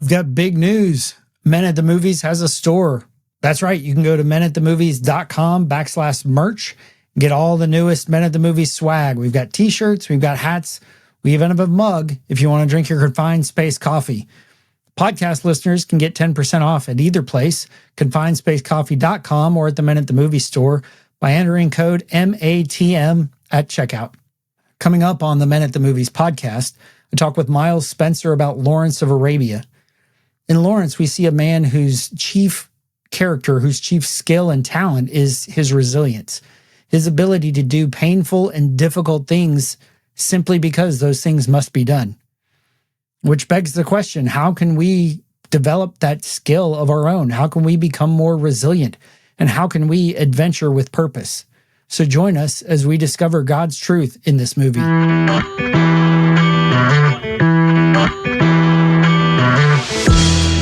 We've got big news. Men at the Movies has a store. That's right. You can go to menatthemovies.com/merch. Get all the newest Men at the Movies swag. We've got t-shirts. We've got hats. We even have a mug if you want to drink your confined space coffee. Podcast listeners can get 10% off at either place, confinedspacecoffee.com or at the Men at the Movies store by entering code MATM at checkout. Coming up on the Men at the Movies podcast, I talk with Miles Spencer about Lawrence of Arabia. In Lawrence, we see a man whose chief character, whose chief skill and talent is his resilience, his ability to do painful and difficult things simply because those things must be done. Which begs the question, how can we develop that skill of our own? How can we become more resilient? And how can we adventure with purpose? So join us as we discover God's truth in this movie.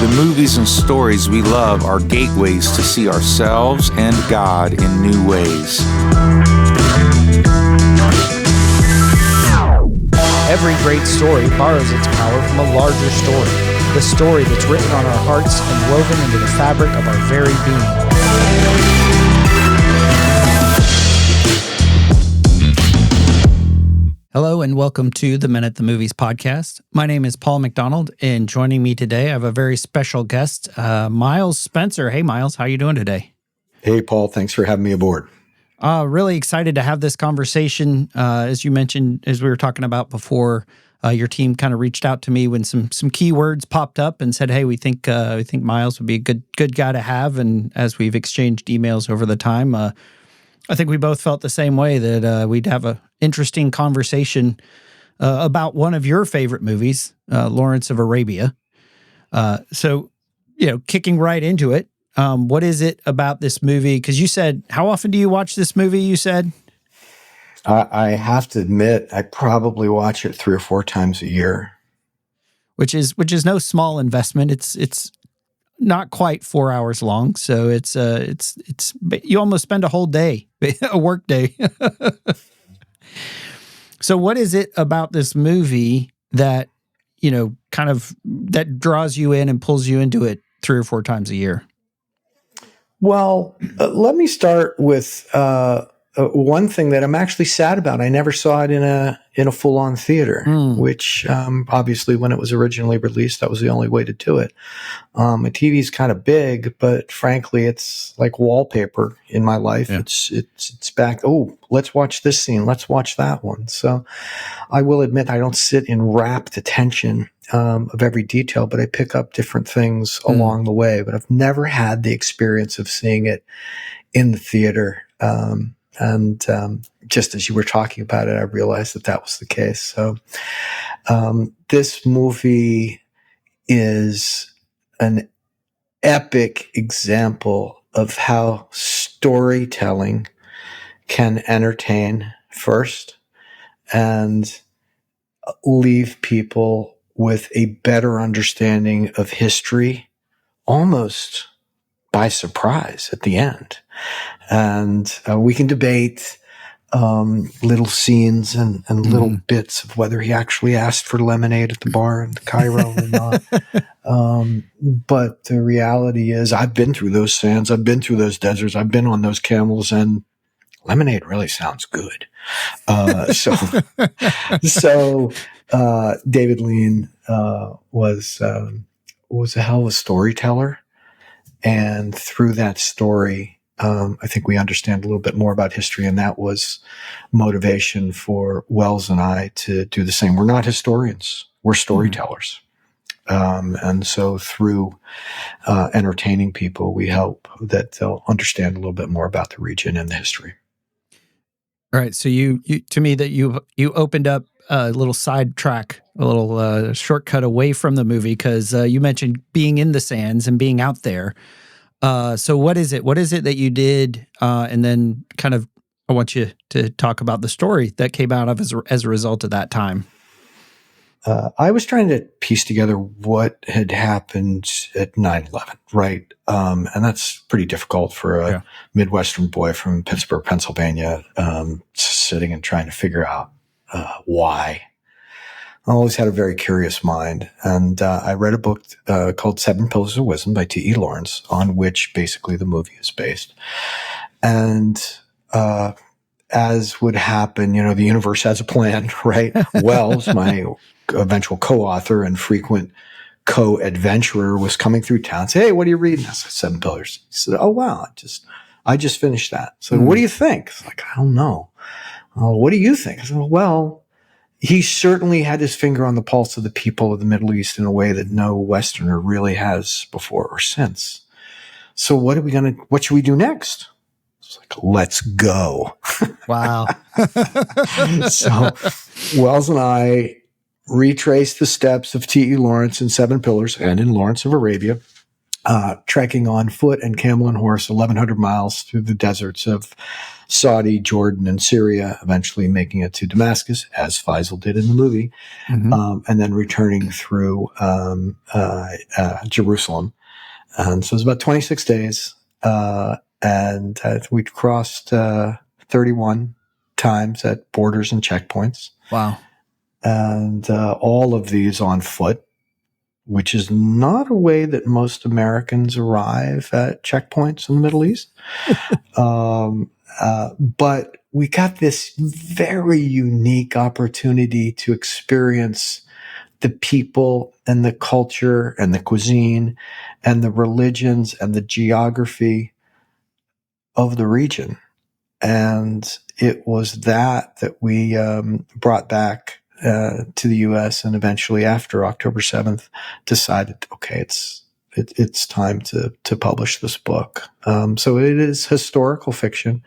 The movies and stories we love are gateways to see ourselves and God in new ways. Every great story borrows its power from a larger story, the story that's written on our hearts and woven into the fabric of our very being. Hello and welcome to the Men at the Movies podcast. My name is Paul McDonald, and joining me today, I have a very special guest, Miles Spencer. Hey, Miles, how you doing today? Hey, Paul. Thanks for having me aboard. Really excited to have this conversation. As you mentioned, as we were talking about before, your team kind of reached out to me when some keywords popped up and said, "Hey, we think Miles would be a good guy to have." And as we've exchanged emails over the time, I think we both felt the same way that we'd have an interesting conversation about one of your favorite movies, Lawrence of Arabia. So, kicking right into it, what is it about this movie? Because you said, how often do you watch this movie, you said? I have to admit, I probably watch it 3 or 4 times a year. Which is no small investment. It's not quite 4 hours long, so it's you almost spend a whole day, a work day. So what is it about this movie that, that draws you in and pulls you into it 3 or 4 times a year? Well, let me start with one thing that I'm actually sad about. I never saw it in a full-on theater, which obviously when it was originally released, that was the only way to do it. My TV is kind of big, but frankly, it's like wallpaper in my life. Yeah. It's back. Oh, let's watch this scene. Let's watch that one. So I will admit I don't sit in rapt attention of every detail, but I pick up different things along the way. But I've never had the experience of seeing it in the theater. And just as you were talking about it, I realized that was the case. So this movie is an epic example of how storytelling can entertain first and leave people with a better understanding of history almost by surprise at the end. And we can debate little scenes and little bits of whether he actually asked for lemonade at the bar in Cairo or not. But the reality is I've been through those sands. I've been through those deserts. I've been on those camels, and lemonade really sounds good. So David Lean was a hell of a storyteller. And through that story, I think we understand a little bit more about history, and that was motivation for Wells and I to do the same. We're not historians. We're storytellers. And so through entertaining people, we hope that they'll understand a little bit more about the region and the history. All right. So you to me that you opened up a little sidetrack, a little shortcut away from the movie, because you mentioned being in the sands and being out there. So what is it? What is it that you did? And then kind of, I want you to talk about the story that came out of as a result of that time. I was trying to piece together what had happened at 9/11, right? And that's pretty difficult for a Midwestern boy from Pittsburgh, Pennsylvania, sitting and trying to figure out why I always had a very curious mind. And I read a book called 7 Pillars of Wisdom by T.E. Lawrence, on which basically the movie is based. And as would happen, the universe has a plan, right? Wells, my eventual co-author and frequent co-adventurer, was coming through town. Say, hey, what are you reading? I said, 7 Pillars. He said, oh, wow, I just finished that. So what do you think? It's like, I don't know. What do you think? I said, well, he certainly had his finger on the pulse of the people of the Middle East in a way that no Westerner really has before or since. So what should we do next? It's like, let's go. Wow. So Wells and I retraced the steps of T.E. Lawrence in 7 Pillars and in Lawrence of Arabia, trekking on foot and camel and horse 1,100 miles through the deserts of Saudi, Jordan, and Syria, eventually making it to Damascus, as Faisal did in the movie, and then returning through Jerusalem. And so it was about 26 days, and we crossed 31 times at borders and checkpoints. Wow. And all of these on foot, which is not a way that most Americans arrive at checkpoints in the Middle East. But we got this very unique opportunity to experience the people and the culture and the cuisine and the religions and the geography of the region. And it was that we brought back to the U.S. and eventually after October 7th decided, okay, it's time to publish this book. So it is historical fiction,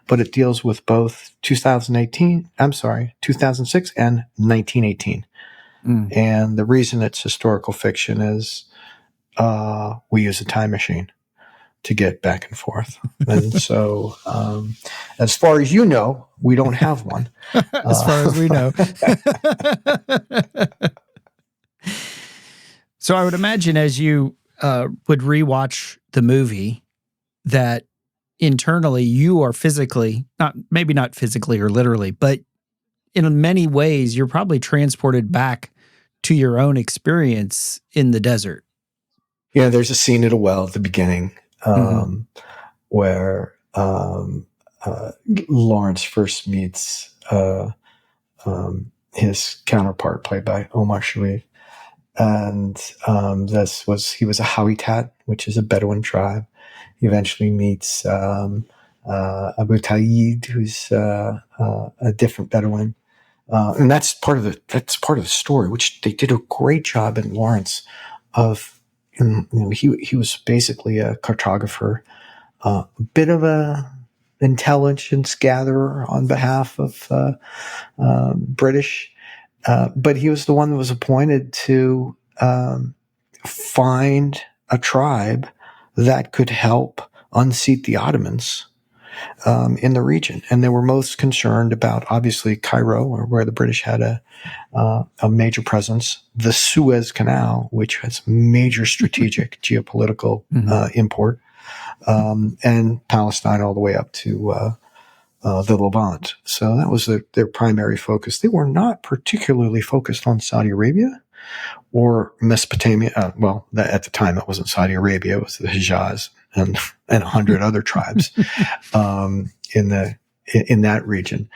but it deals with both 2006 and 1918. And the reason it's historical fiction is we use a time machine to get back and forth. And so as far as you know, we don't have one. As far as we know. So I would imagine as you would rewatch the movie that internally you are physically, maybe not physically or literally, but in many ways you're probably transported back to your own experience in the desert. Yeah, there's a scene at a well at the beginning where Lawrence first meets his counterpart, played by Omar Sharif. And he was a Hawitat, which is a Bedouin tribe. He eventually meets Abu Tayyid, who's a different Bedouin. And that's part of the story, which they did a great job in Lawrence of. He was basically a cartographer, a bit of a intelligence gatherer on behalf of British, but he was the one that was appointed to find a tribe that could help unseat the Ottomans in the region. And they were most concerned about, obviously, Cairo, or where the British had a major presence, the Suez Canal, which has major strategic geopolitical import, and Palestine all the way up to the Levant. So that was their primary focus. They were not particularly focused on Saudi Arabia or Mesopotamia. At the time, it wasn't Saudi Arabia. It was the Hijaz and 100 other tribes in that region.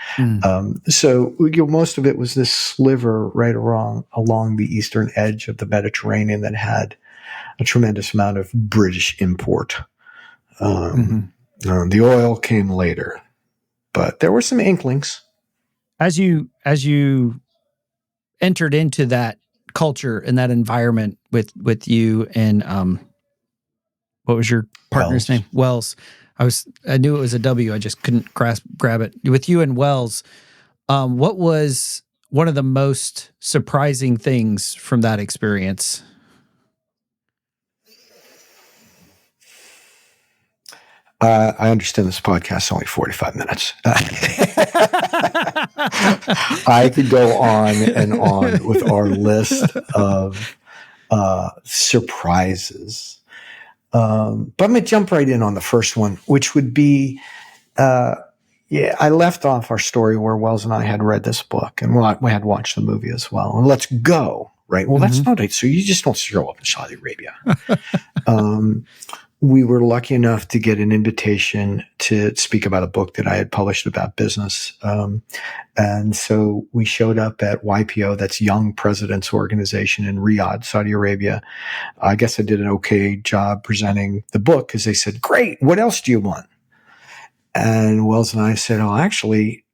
So most of it was this sliver right along the eastern edge of the Mediterranean that had a tremendous amount of British import. The oil came later, but there were some inklings. As you entered into that culture and that environment with you and what was your partner's name? Wells. I knew it was a W. I just couldn't grab it. With you and Wells, what was one of the most surprising things from that experience? I understand this podcast is only 45 minutes. I could go on and on with our list of surprises. But I'm going to jump right in on the first one, which would be Yeah, I left off our story where Wells and I had read this book, and we had watched the movie as well. And let's go, right? Well, that's not it. So you just don't show up in Saudi Arabia. We were lucky enough to get an invitation to speak about a book that I had published about business. And so we showed up at YPO, that's Young Presidents Organization in Riyadh, Saudi Arabia. I guess I did an okay job presenting the book because they said, great, what else do you want? And Wells and I said, oh, actually,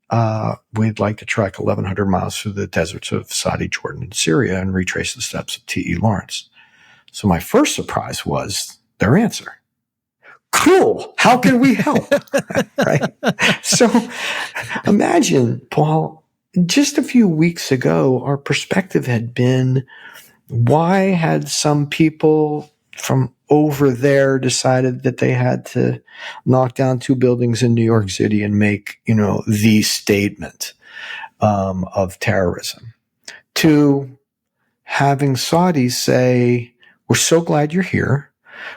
we'd like to trek 1,100 miles through the deserts of Saudi, Jordan, and Syria and retrace the steps of T.E. Lawrence. So my first surprise was their answer. Cool. How can we help? Right. So imagine, Paul, just a few weeks ago, our perspective had been, why had some people from over there decided that they had to knock down 2 buildings in New York City and make, the statement of terrorism, to having Saudis say, we're so glad you're here.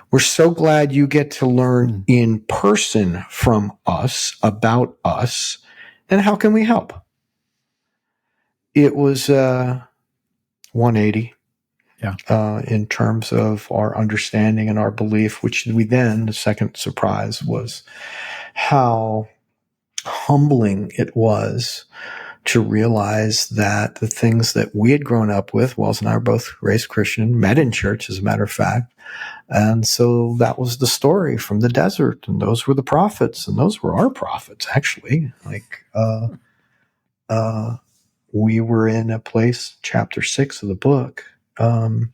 We're so glad you get to learn in person from us, about us, and how can we help? It was 180 in terms of our understanding and our belief, which the second surprise was how humbling it was to realize that the things that we had grown up with, Wells and I were both raised Christian, met in church, as a matter of fact. And so that was the story from the desert. And those were the prophets. And those were our prophets, actually. We were in a place, chapter 6 of the book, called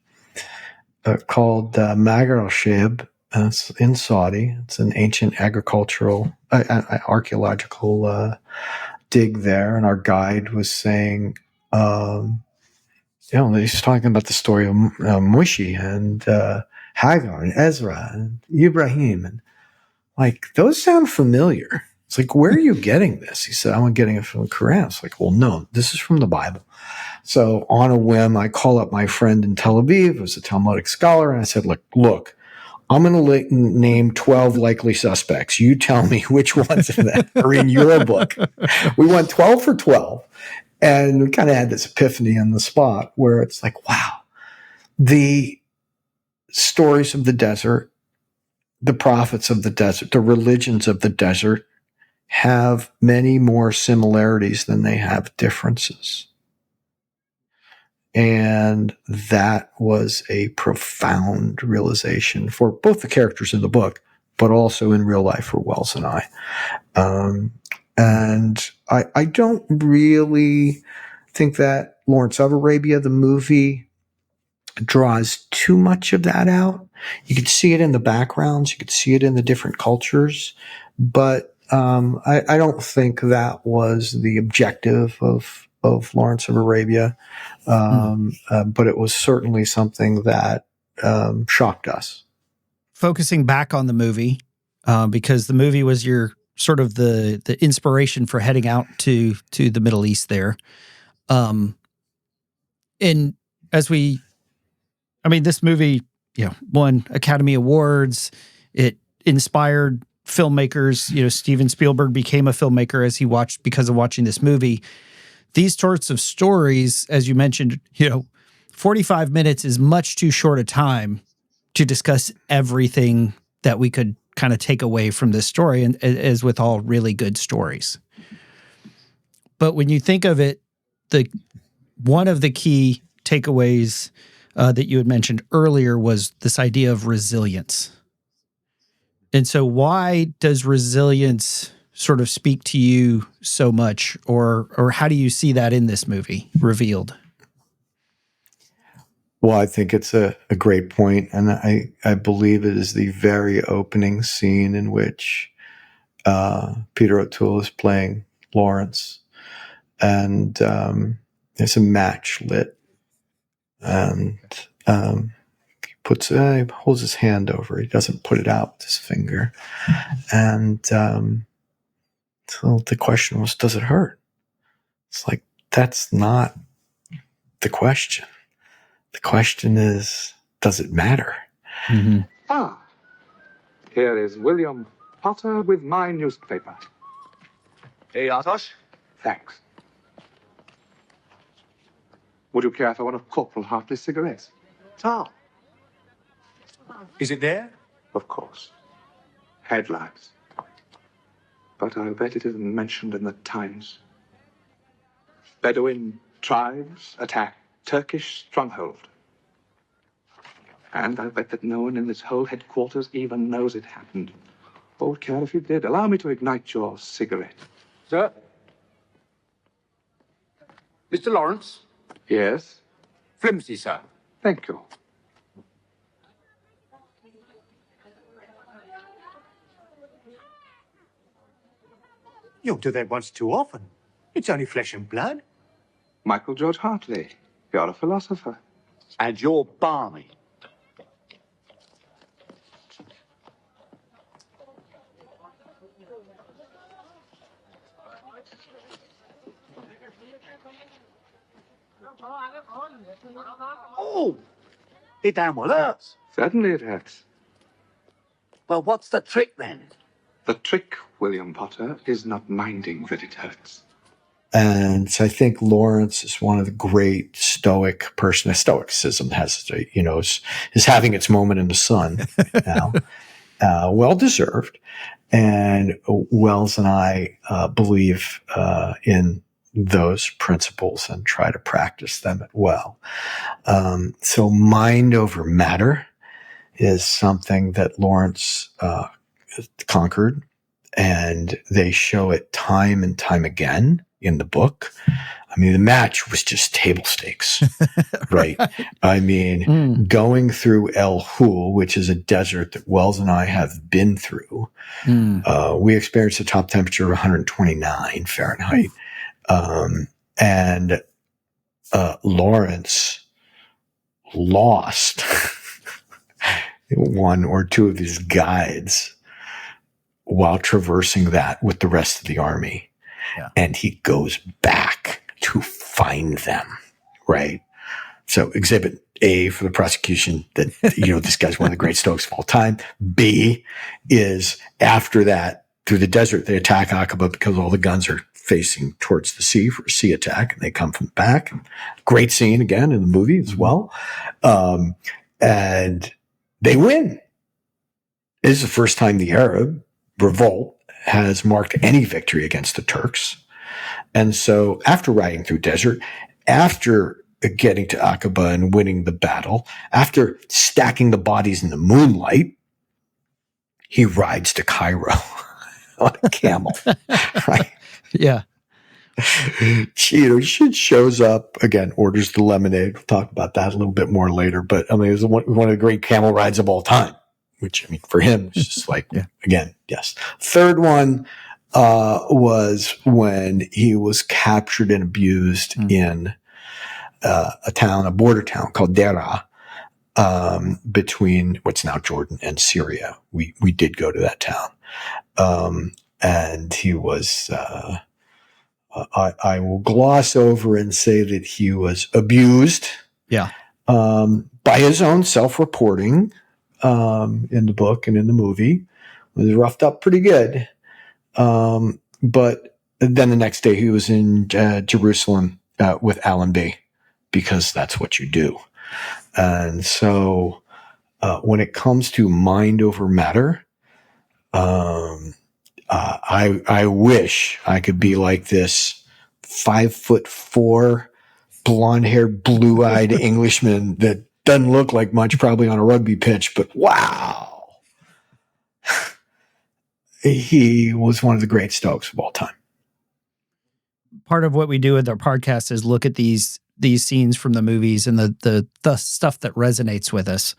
Maghar al-Shib. It's in Saudi. It's an ancient archaeological dig there, and our guide was saying, he's talking about the story of Mushi and Hagar and Ezra and Ibrahim, and those sound familiar. It's like, where are you getting this? He said, I'm getting it from the Quran. It's like, well, no, this is from the Bible. So on a whim, I call up my friend in Tel Aviv, who's a Talmudic scholar, and I said, look, I'm going to name 12 likely suspects. You tell me which ones of them are in your book. We went 12 for 12, and we kind of had this epiphany on the spot where it's like, wow, the stories of the desert, the prophets of the desert, the religions of the desert have many more similarities than they have differences. And that was a profound realization for both the characters in the book, but also in real life for Wells and I. And I don't really think that Lawrence of Arabia, the movie, draws too much of that out. You could see it in the backgrounds. You could see it in the different cultures. But I don't think that was the objective of Lawrence of Arabia. But it was certainly something that shocked us. Focusing back on the movie, because the movie was your sort of the inspiration for heading out to the Middle East there. And this movie, won Academy Awards. It inspired filmmakers. Steven Spielberg became a filmmaker because of watching this movie. These sorts of stories, as you mentioned, 45 minutes is much too short a time to discuss everything that we could kind of take away from this story, and as with all really good stories. But when you think of it, one of the key takeaways that you had mentioned earlier was this idea of resilience. And so why does resilience sort of speak to you so much, or how do you see that in this movie revealed? Well, I think it's a great point, and I believe it is the very opening scene in which Peter O'Toole is playing Lawrence, and there's a match lit, and he holds his hand over it. He doesn't put it out with his finger, and so the question was, does it hurt? It's like, that's not the question. The question is, does it matter? Mm-hmm. Here is William Potter with my newspaper. Hey, Athos. Thanks. Would you care if I one of Corporal Hartley's cigarettes? Tom. Is it there? Of course. Headlines. But I bet it isn't mentioned in the Times. Bedouin tribes attack Turkish stronghold. And I bet that no one in this whole headquarters even knows it happened. Or would care if you did. Allow me to ignite your cigarette. Sir? Mr. Lawrence? Yes? Flimsy, sir. Thank you. You do that once too often. It's only flesh and blood. Michael George Hartley. You're a philosopher. And you're balmy. Oh! It damn well hurts. Certainly it hurts. Well, what's the trick then? The trick, William Potter, is not minding that it hurts. And so I think Lawrence is one of the great Stoic person. Stoicism has, is having its moment in the sun now. Well deserved. And Wells and I believe in those principles and try to practice them well. So mind over matter is something that Lawrence conquered, and they show it time and time again in the book. I mean, the match was just table stakes, right? I mean, going through El Hul, which is a desert that Wells and I have been through, we experienced a top temperature of 129 Fahrenheit. And Lawrence lost one or two of his guides while traversing that with the rest of the army. Yeah. And he goes back to find them, right? So exhibit A for the prosecution that, this guy's one of the great Stoics of all time. B is after that, through the desert, they attack Aqaba because all the guns are facing towards the sea for a sea attack, and they come from the back. Great scene again in the movie as well. And they win. This is the first time the Arab revolt has marked any victory against the Turks. And so after riding through desert, after getting to Aqaba and winning the battle, after stacking the bodies in the moonlight, he rides to Cairo on a camel, right? Yeah. She shows up again, orders the lemonade. We'll talk about that a little bit more later. But I mean, it was one of the great camel rides of all time, which, I mean, for him, it's just like, again, yes. Third one was when he was captured and abused in a border town called Dera, between what's now Jordan and Syria. We did go to that town. And he was, I will gloss over and say that he was abused. Yeah. By his own self-reporting, in the book and in the movie. He was roughed up pretty good. But then the next day he was in Jerusalem with Allenby, because that's what you do. And so when it comes to mind over matter, I wish I could be like this 5'4", blonde-haired, blue-eyed Englishman that doesn't look like much probably on a rugby pitch, but wow. He was one of the great Stoics of all time. Part of what we do with our podcast is look at these scenes from the movies and the stuff that resonates with us.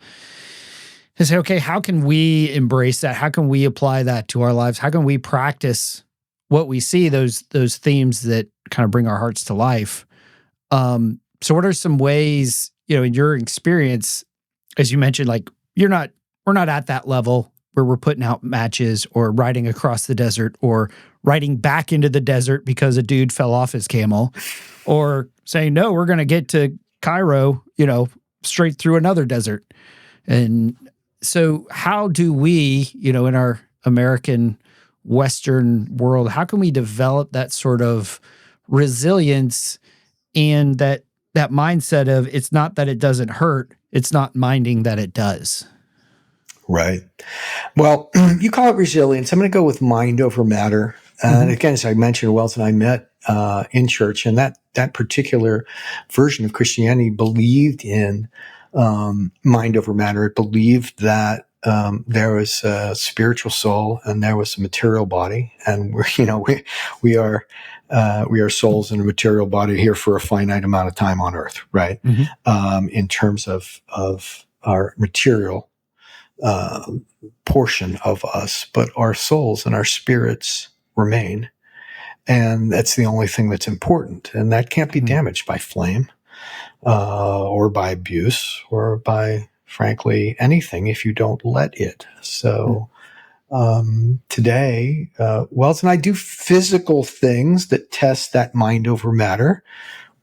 And say, okay, how can we embrace that? How can we apply that to our lives? How can we practice what we see, those themes that kind of bring our hearts to life? So what are some ways, in your experience, as you mentioned, like we're not at that level where we're putting out matches or riding across the desert or riding back into the desert because a dude fell off his camel, or saying, no, we're going to get to Cairo, straight through another desert. And so how do we, in our American Western world, how can we develop that sort of resilience and that mindset of it's not that it doesn't hurt, it's not minding that it does? Right. Well, you call it resilience. I'm going to go with mind over matter. And again, as I mentioned, Wells and I met in church, and that particular version of Christianity believed in mind over matter. It believed that there was a spiritual soul and there was a material body, and we are souls in a material body here for a finite amount of time on Earth, right? In terms of our material portion of us, but our souls and our spirits remain. And that's the only thing that's important. And that can't be damaged by flame or by abuse or by, frankly, anything if you don't let it. So today, Wells and I do physical things that test that mind over matter.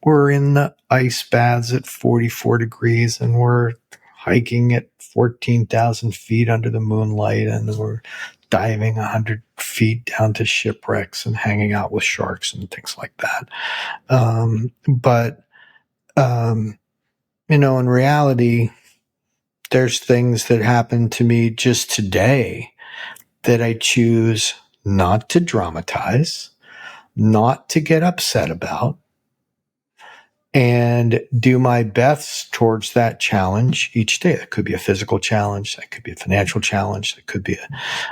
We're in the ice baths at 44 degrees and we're hiking at 14,000 feet under the moonlight, and we're diving 100 feet down to shipwrecks and hanging out with sharks and things like that. But in reality, there's things that happen to me just today that I choose not to dramatize, not to get upset about, and do my best towards that challenge each day. That could be a physical challenge. That could be a financial challenge. That could be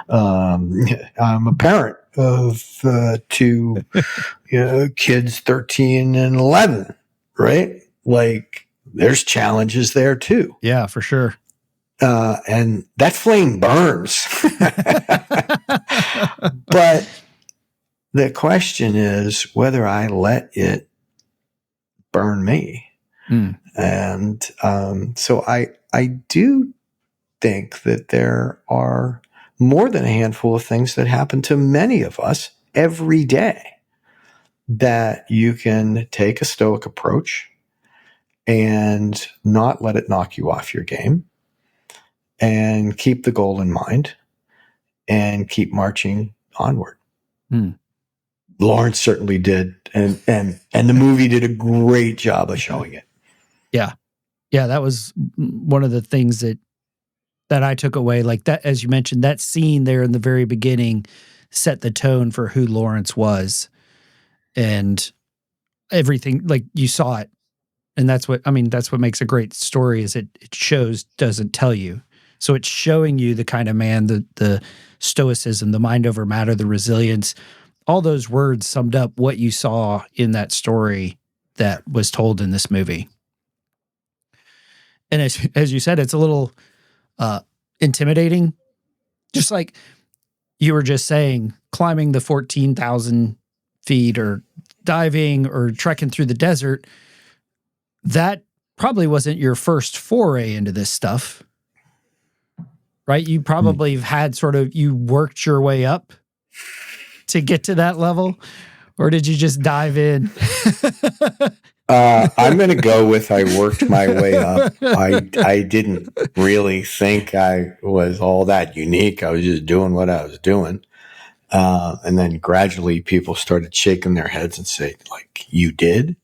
I'm a parent of two kids, 13 and 11, right? Like there's challenges there too. Yeah, for sure. And that flame burns. But the question is whether I let it burn me. And so I do think that there are more than a handful of things that happen to many of us every day that you can take a stoic approach and not let it knock you off your game and keep the goal in mind and keep marching onward. Lawrence certainly did. And the movie did a great job of showing it. Yeah. Yeah. That was one of the things that I took away. Like that, as you mentioned, that scene there in the very beginning set the tone for who Lawrence was and everything. Like you saw it. And that's what makes a great story is it shows, doesn't tell you. So it's showing you the kind of man, the stoicism, the mind over matter, the resilience. All those words summed up what you saw in that story that was told in this movie. And as you said, it's a little intimidating. Just like you were just saying, climbing the 14,000 feet or diving or trekking through the desert, that probably wasn't your first foray into this stuff, right? You probably have had you worked your way up to get to that level, or did you just dive in? I'm going to go with I worked my way up. I didn't really think I was all that unique. I was just doing what I was doing. And then gradually people started shaking their heads and say, like, you did?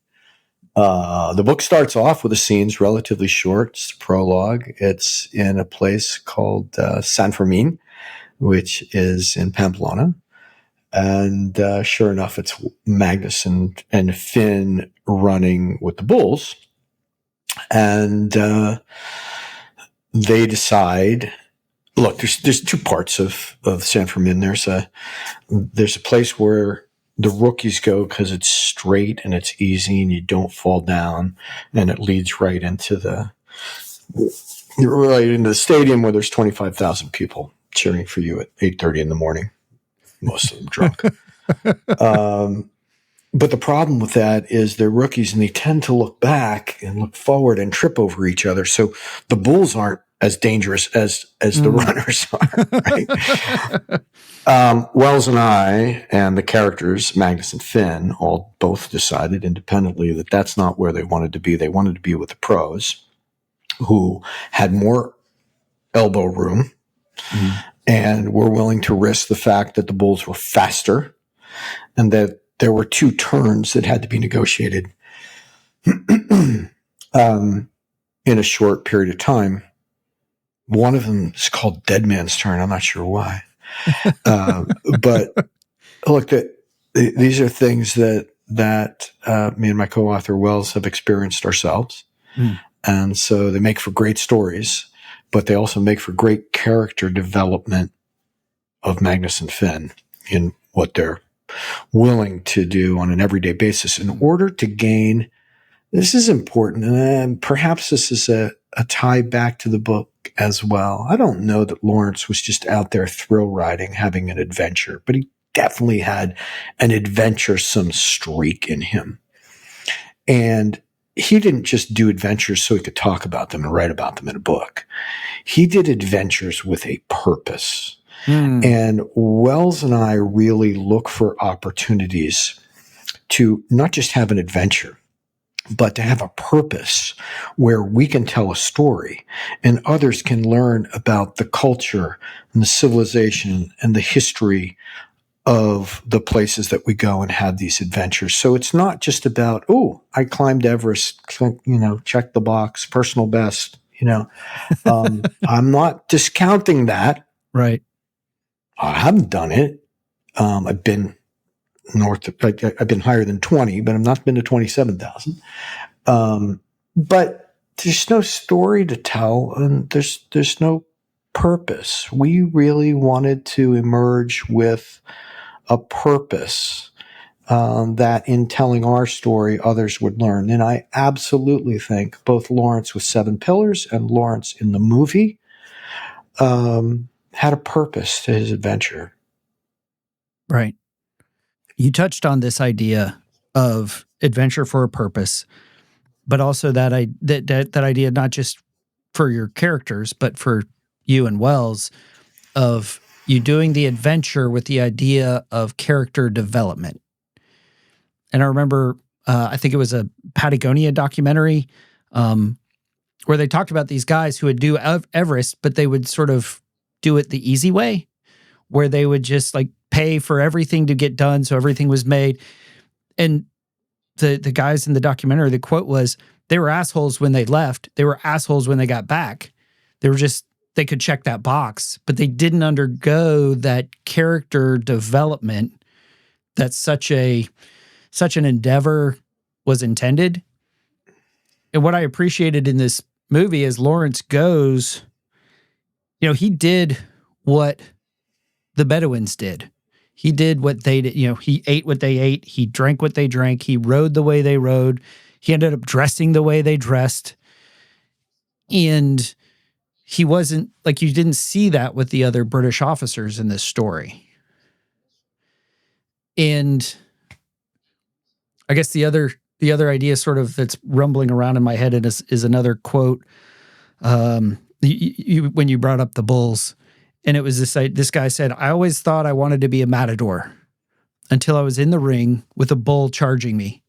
The book starts off with the scenes relatively short. It's a prologue. It's in a place called San Fermin, which is in Pamplona. And sure enough, it's Magnus and Finn running with the bulls. And they decide, look, there's two parts of San Fermin. There's a place where the rookies go because it's straight and it's easy and you don't fall down. And it leads right into the stadium where there's 25,000 people cheering for you at 8:30 in the morning. Most of them drunk. But the problem with that is they're rookies and they tend to look back and look forward and trip over each other. So the bulls aren't as dangerous as the runners are. Right? Wells and I and the characters, Magnus and Finn, all both decided independently that that's not where they wanted to be. They wanted to be with the pros who had more elbow room. and were willing to risk the fact that the bulls were faster and that there were 2 turns that had to be negotiated in a short period of time. One of them is called Dead Man's Turn. I'm not sure why. But look, these are things that me and my co-author Wells have experienced ourselves. And so they make for great stories, but they also make for great character development of Magnus and Finn in what they're willing to do on an everyday basis in order to gain. This is important, and perhaps this is a tie back to the book as well. I don't know that Lawrence was just out there thrill riding, having an adventure, but he definitely had an adventuresome streak in him. And he didn't just do adventures so he could talk about them and write about them in a book. He did adventures with a purpose. And Wells and I really look for opportunities to not just have an adventure, but to have a purpose where we can tell a story and others can learn about the culture and the civilization and the history of the places that we go and have these adventures. So it's not just about, oh, I climbed Everest, check the box, personal best, I'm not discounting that. Right. I haven't done it. I've been I've been higher than 20, but I've not been to 27,000. But there's no story to tell, and there's no purpose. We really wanted to emerge with a purpose that in telling our story, others would learn. And I absolutely think both Lawrence with 7 Pillars and Lawrence in the movie had a purpose to his adventure. Right. You touched on this idea of adventure for a purpose, but also that idea not just for your characters, but for you and Wells, of you doing the adventure with the idea of character development. And I remember, I think it was a Patagonia documentary where they talked about these guys who would do Everest, but they would sort of do it the easy way, where they would just like pay for everything to get done, so everything was made. And the guys in the documentary, the quote was, they were assholes when they left. They were assholes when they got back. They could check that box, but they didn't undergo that character development that such an endeavor was intended. And what I appreciated in this movie is Lawrence goes, he did what the Bedouins did. He did what they did. He ate what they ate. He drank what they drank. He rode the way they rode. He ended up dressing the way they dressed. And he wasn't, like, you didn't see that with the other British officers in this story. And I guess the other idea sort of that's rumbling around in my head is another quote. When you brought up the bulls, and it was this guy said, I always thought I wanted to be a matador until I was in the ring with a bull charging me.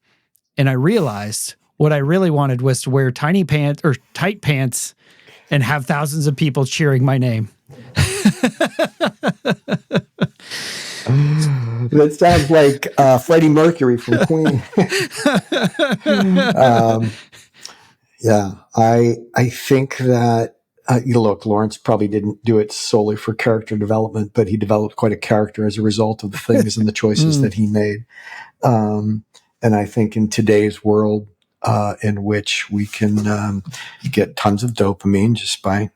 And I realized what I really wanted was to wear tight pants and have thousands of people cheering my name. That sounds like Freddie Mercury from Queen. Yeah, I think that, look, Lawrence probably didn't do it solely for character development, but he developed quite a character as a result of the things and the choices that he made. And I think in today's world, in which we can get tons of dopamine just by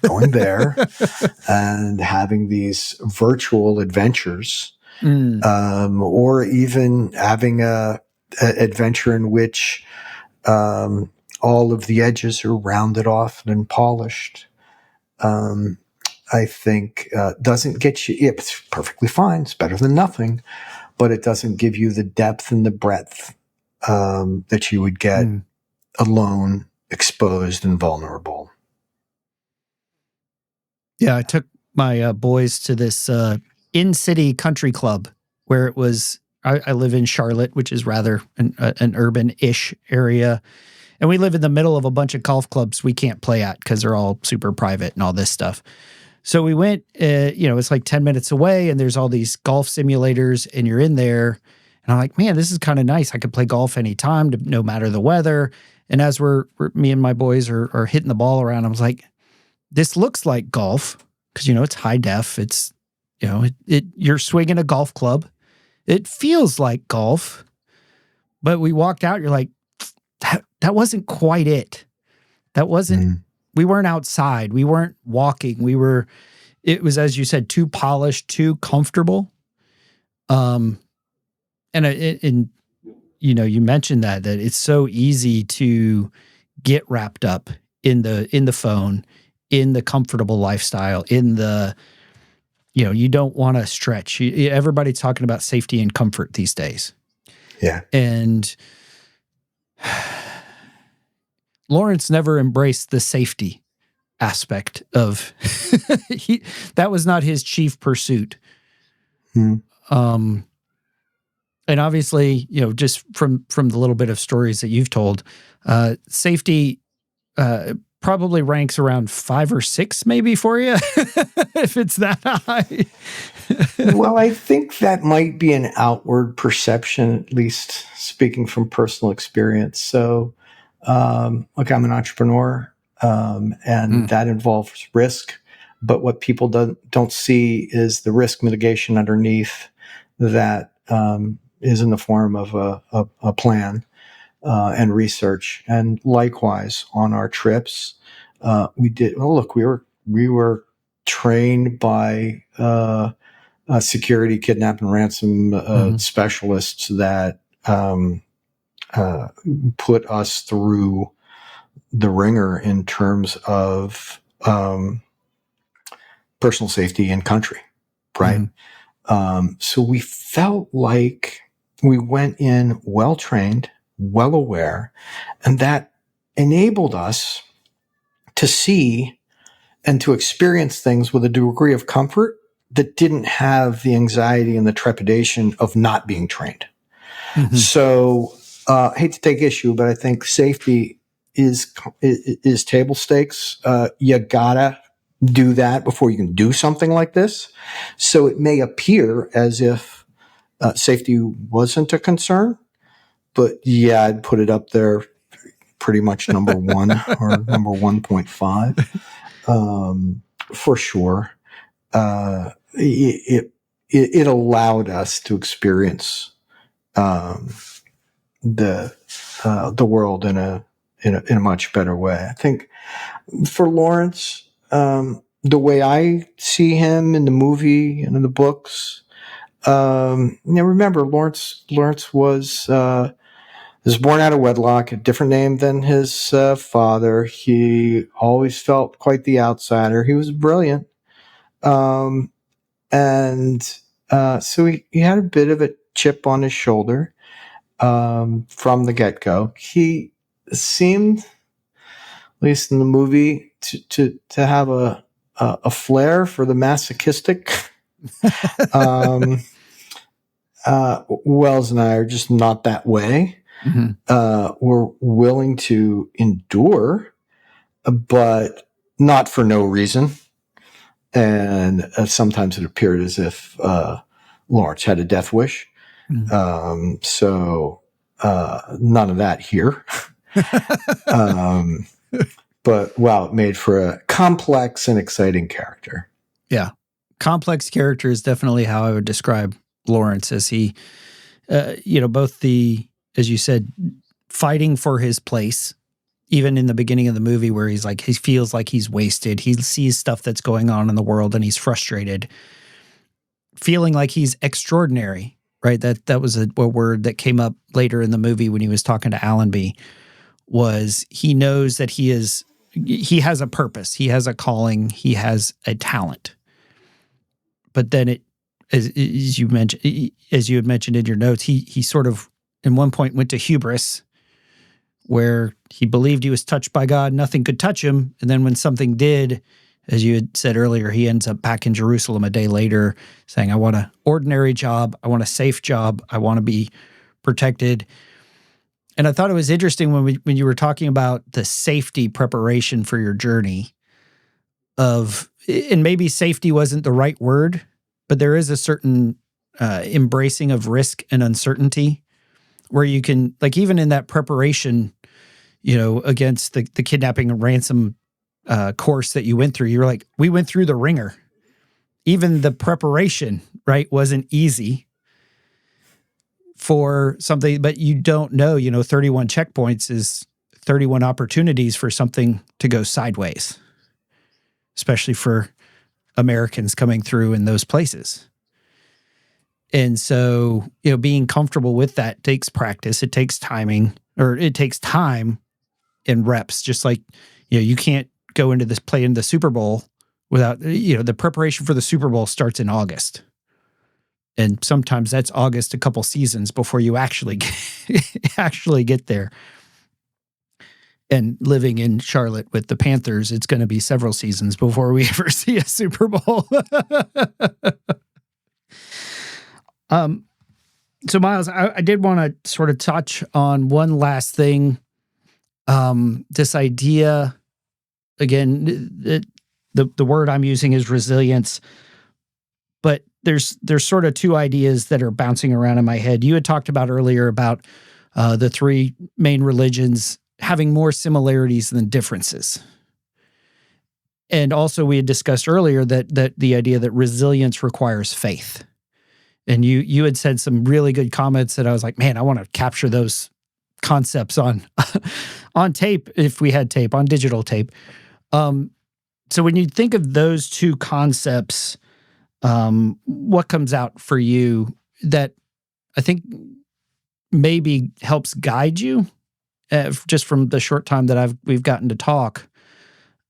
going there and having these virtual adventures, or even having a adventure in which all of the edges are rounded off and polished, I think doesn't get you. It's perfectly fine. It's better than nothing, but it doesn't give you the depth and the breadth that you would get alone, exposed, and vulnerable. Yeah, I took my boys to this in-city country club where it was, I live in Charlotte, which is rather an urban-ish area. And we live in the middle of a bunch of golf clubs we can't play at because they're all super private and all this stuff. So we went, it's like 10 minutes away and there's all these golf simulators and you're in there. And I'm like, man, this is kind of nice. I could play golf anytime, no matter the weather. And as me and my boys are hitting the ball around, I was like, this looks like golf because, it's high def. It's, you're swinging a golf club. It feels like golf. But we walked out, you're like, that wasn't quite it. That wasn't, we weren't outside. We weren't walking. It was, as you said, too polished, too comfortable. And you mentioned that it's so easy to get wrapped up in the phone, in the comfortable lifestyle, in the, you don't want to stretch. Everybody's talking about safety and comfort these days. Yeah. And Lawrence never embraced the safety aspect of that was not his chief pursuit. And obviously, just from the little bit of stories that you've told, safety probably ranks around 5 or 6 maybe for you, if it's that high. Well, I think that might be an outward perception, at least speaking from personal experience. So, look, I'm an entrepreneur, and that involves risk. But what people don't see is the risk mitigation underneath that is in the form of a plan and research. And likewise, on our trips, we were trained by security, kidnap, and ransom specialists that put us through the ringer in terms of personal safety and country, right? So we felt like we went in well-trained, well-aware, and that enabled us to see and to experience things with a degree of comfort that didn't have the anxiety and the trepidation of not being trained. So I hate to take issue, but I think safety is table stakes. You gotta do that before you can do something like this. So it may appear as if safety wasn't a concern, but yeah, I'd put it up there pretty much number 1 or number 1.5 for sure. It allowed us to experience the world in a much better way. I think for Lawrence, the way I see him in the movie and in the books, remember Lawrence was born out of wedlock, a different name than his father. He always felt quite the outsider. He was brilliant. So he had a bit of a chip on his shoulder from the get-go. He seemed, at least in the movie, to have a flair for the masochistic. Wells and I are just not that way. We're willing to endure, but not for no reason. And sometimes it appeared as if Lawrence had a death wish. So none of that here. But wow, it made for a complex and exciting character. Yeah. Complex character is definitely how I would describe Lawrence, as he, both as you said, fighting for his place, even in the beginning of the movie where he feels like he's wasted. He sees stuff that's going on in the world and he's frustrated, feeling like he's extraordinary, right? That was a word that came up later in the movie when he was talking to Allenby, was he knows that he has a purpose. He has a calling. He has a talent. But then as you had mentioned in your notes, he sort of, in one point, went to hubris, where he believed he was touched by God, nothing could touch him. And then when something did, as you had said earlier, he ends up back in Jerusalem a day later saying, I want an ordinary job. I want a safe job. I want to be protected. And I thought it was interesting when you were talking about the safety preparation for your journey. of, and maybe safety wasn't the right word, but there is a certain embracing of risk and uncertainty where you can, like, even in that preparation, against the kidnapping and ransom course that you went through, you were like, we went through the ringer. Even the preparation, right, wasn't easy for something, but you don't know, 31 checkpoints is 31 opportunities for something to go sideways, especially for Americans coming through in those places. And so, being comfortable with that takes practice. It takes timing, or it takes time and reps. Just like, you can't go into this, play in the Super Bowl without, the preparation for the Super Bowl starts in August. And sometimes that's August, a couple seasons before you actually get there. And living in Charlotte with the Panthers, it's going to be several seasons before we ever see a Super Bowl. So Miles, I did want to sort of touch on one last thing. This idea, again, the word I'm using is resilience, but there's sort of two ideas that are bouncing around in my head. You had talked about earlier about the three main religions having more similarities than differences. And also we had discussed earlier that the idea that resilience requires faith. And you had said some really good comments that I was like, man, I want to capture those concepts on tape, if we had tape, on digital tape. So when you think of those two concepts, what comes out for you that I think maybe helps guide you, just from the short time that we've gotten to talk,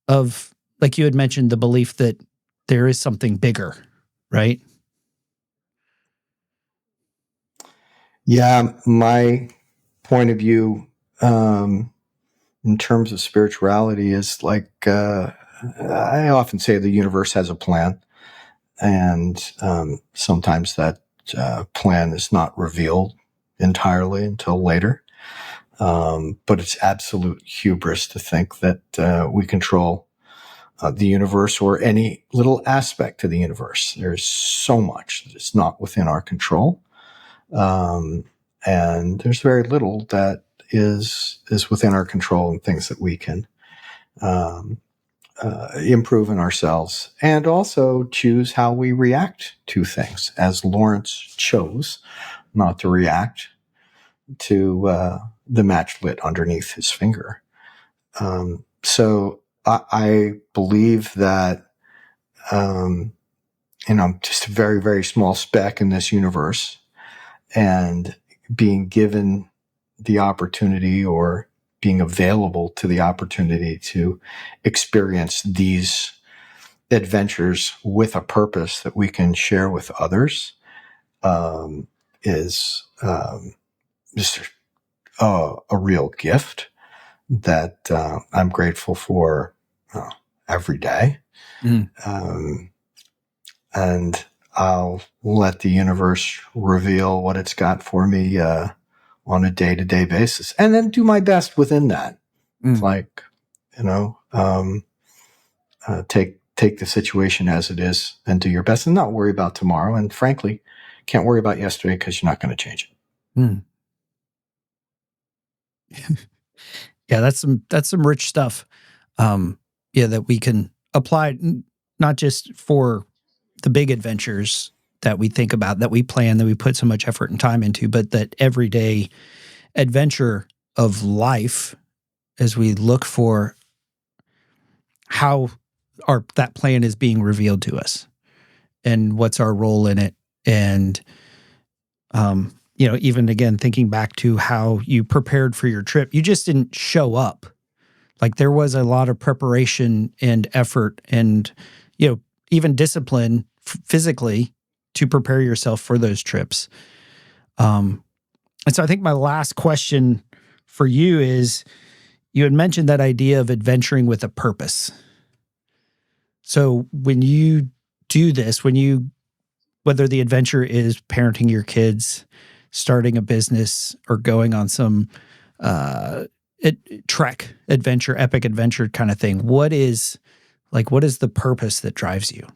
of, like you had mentioned, the belief that there is something bigger, right? Yeah, my point of view in terms of spirituality is like, I often say the universe has a plan, and sometimes that plan is not revealed entirely until later. But it's absolute hubris to think that we control the universe or any little aspect of the universe. There's so much that is not within our control. And there's very little that is within our control, and things that we can improve in ourselves, and also choose how we react to things, as Lawrence chose not to react to the match lit underneath his finger. So I believe that, just a very, very small speck in this universe, and being given the opportunity, or being available to the opportunity, to experience these adventures with a purpose that we can share with others, is just a real gift that I'm grateful for every day. And I'll let the universe reveal what it's got for me on a day-to-day basis, and then do my best within that. It's like, take the situation as it is, and do your best, and not worry about tomorrow. And frankly, can't worry about yesterday, because you're not going to change it. Yeah, that's some rich stuff. That we can apply, not just for the big adventures that we think about, that we plan, that we put so much effort and time into, but that everyday adventure of life, as we look for how that plan is being revealed to us, and what's our role in it. And even again, thinking back to how you prepared for your trip, you just didn't show up. Like, there was a lot of preparation and effort, and even discipline physically to prepare yourself for those trips. And so I think my last question for you is, you had mentioned that idea of adventuring with a purpose. So when you do this, whether the adventure is parenting your kids, starting a business, or going on some trek adventure, epic adventure kind of thing, what is Like, what is the purpose that drives you?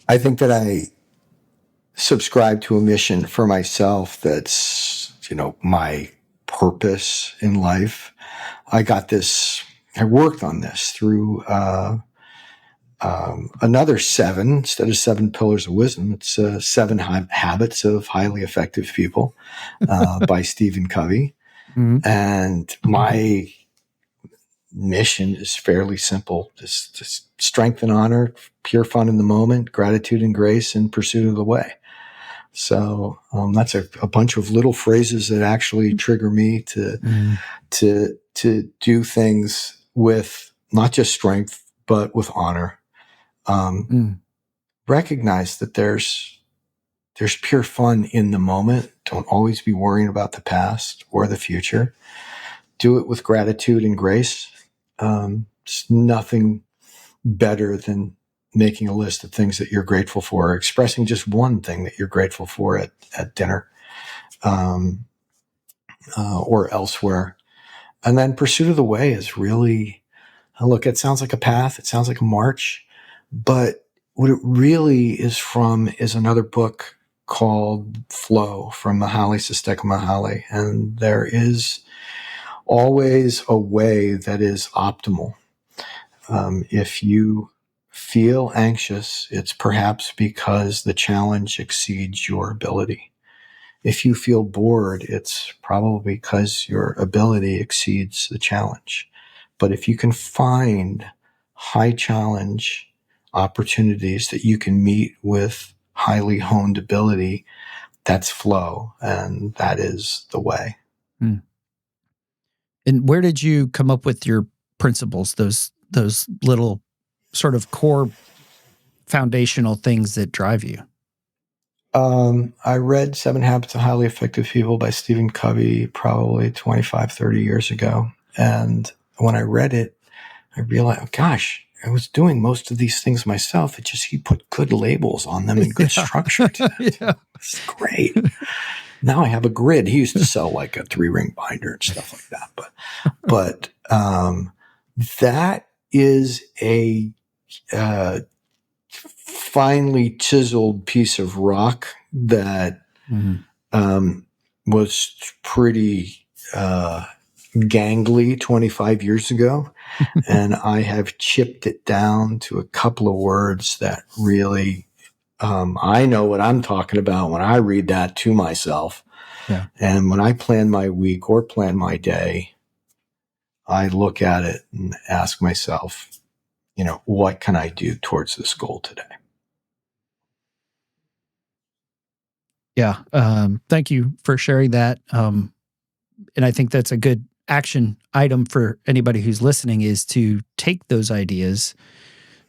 I think that I subscribe to a mission for myself that's, my purpose in life. I worked on this through another 7, instead of 7 pillars of wisdom. It's 7 habits of highly effective people by Stephen Covey. Mm-hmm. And my mission is fairly simple. Just strength and honor, pure fun in the moment, gratitude and grace, and pursuit of the way. So that's a bunch of little phrases that actually trigger me to do things with not just strength, but with honor. Recognize that there's pure fun in the moment. Don't always be worrying about the past or the future. Do it with gratitude and grace. It's nothing better than making a list of things that you're grateful for, or expressing just one thing that you're grateful for at dinner or elsewhere. And then pursuit of the way is really, look, it sounds like a path. It sounds like a march. But what it really is from is another book called Flow from Mihaly Csikszentmihalyi. And there is always a way that is optimal. If you feel anxious, it's perhaps because the challenge exceeds your ability. If you feel bored, it's probably because your ability exceeds the challenge. But if you can find high challenge opportunities that you can meet with highly honed ability, that's flow, and that is the way. And where did you come up with your principles, those little sort of core foundational things that drive you? I read 7 Habits of Highly Effective People by Stephen Covey probably 25, 30 years ago. And when I read it, I realized, gosh, I was doing most of these things myself. It's just he put good labels on them and good structure to it. Yeah. It's great. Now I have a grid. He used to sell like a 3-ring binder and stuff like that. But that is a finely chiseled piece of rock that was pretty gangly 25 years ago. And I have chipped it down to a couple of words that really, I know what I'm talking about when I read that to myself. Yeah. And when I plan my week or plan my day, I look at it and ask myself, what can I do towards this goal today? Yeah. Thank you for sharing that. And I think that's a good action item for anybody who's listening, is to take those ideas,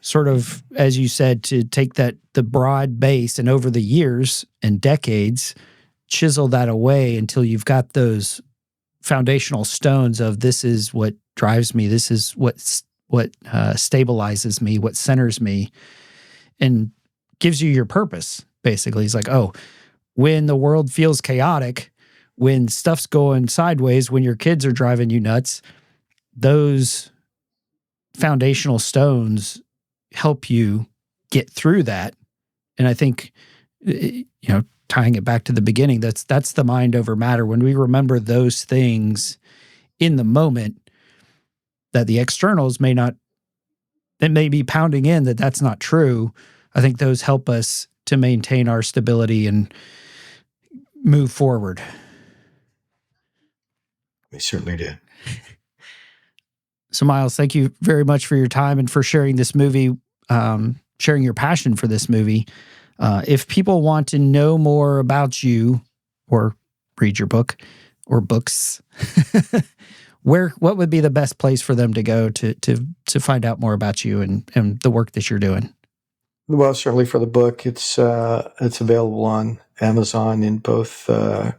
sort of, as you said, to take the broad base, and over the years and decades, chisel that away until you've got those foundational stones of, this is what drives me. This is what stabilizes me, what centers me, and gives you your purpose. Basically, it's like, oh, when the world feels chaotic, when stuff's going sideways, when your kids are driving you nuts, those foundational stones help you get through that. And I think, tying it back to the beginning, that's the mind over matter. When we remember those things in the moment, that the externals may be pounding in that that's not true, I think those help us to maintain our stability and move forward. We certainly do. So, Miles, thank you very much for your time and for sharing this movie, sharing your passion for this movie. If people want to know more about you or read your book or books, what would be the best place for them to go to find out more about you and the work that you're doing? Well, certainly for the book, it's available on Amazon in both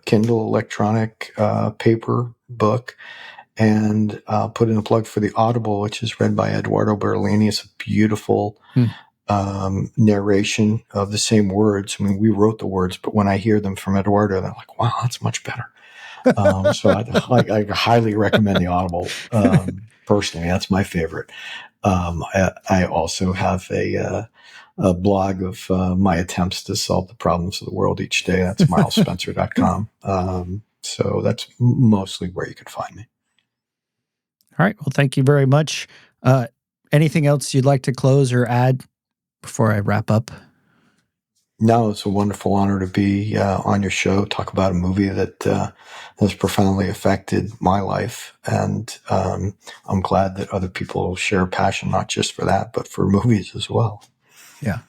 Kindle, electronic, paper book, and put in a plug for the Audible, which is read by Eduardo Bertolini. It's a beautiful narration of the same words. I mean, we wrote the words, but when I hear them from Eduardo, they're like, wow, that's much better. So I highly recommend the Audible. Personally, that's my favorite. I also have a blog of my attempts to solve the problems of the world each day. That's milesspencer.com. So that's mostly where you can find me. All right. Well, thank you very much. Anything else you'd like to close or add before I wrap up? No, it's a wonderful honor to be on your show, talk about a movie that has profoundly affected my life. And I'm glad that other people share a passion, not just for that, but for movies as well. Yeah.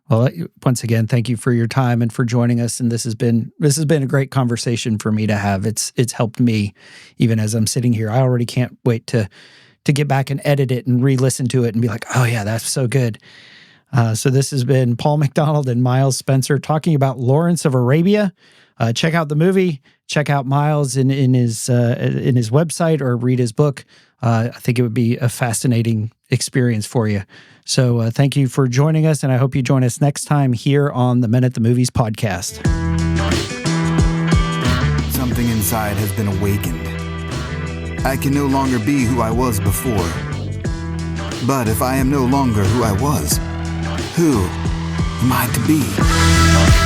Well, once again, thank you for your time and for joining us. And this has been a great conversation for me to have. It's helped me even as I'm sitting here. I already can't wait to get back and edit it and re-listen to it and be like, oh yeah, that's so good. So this has been Paul McDonald and Miles Spencer talking about Lawrence of Arabia. Check out the movie. Check out Miles in his website or read his book. I think it would be a fascinating experience for you. So thank you for joining us, and I hope you join us next time here on the Men at the Movies podcast. Something inside has been awakened. I can no longer be who I was before. But if I am no longer who I was, who am I to be?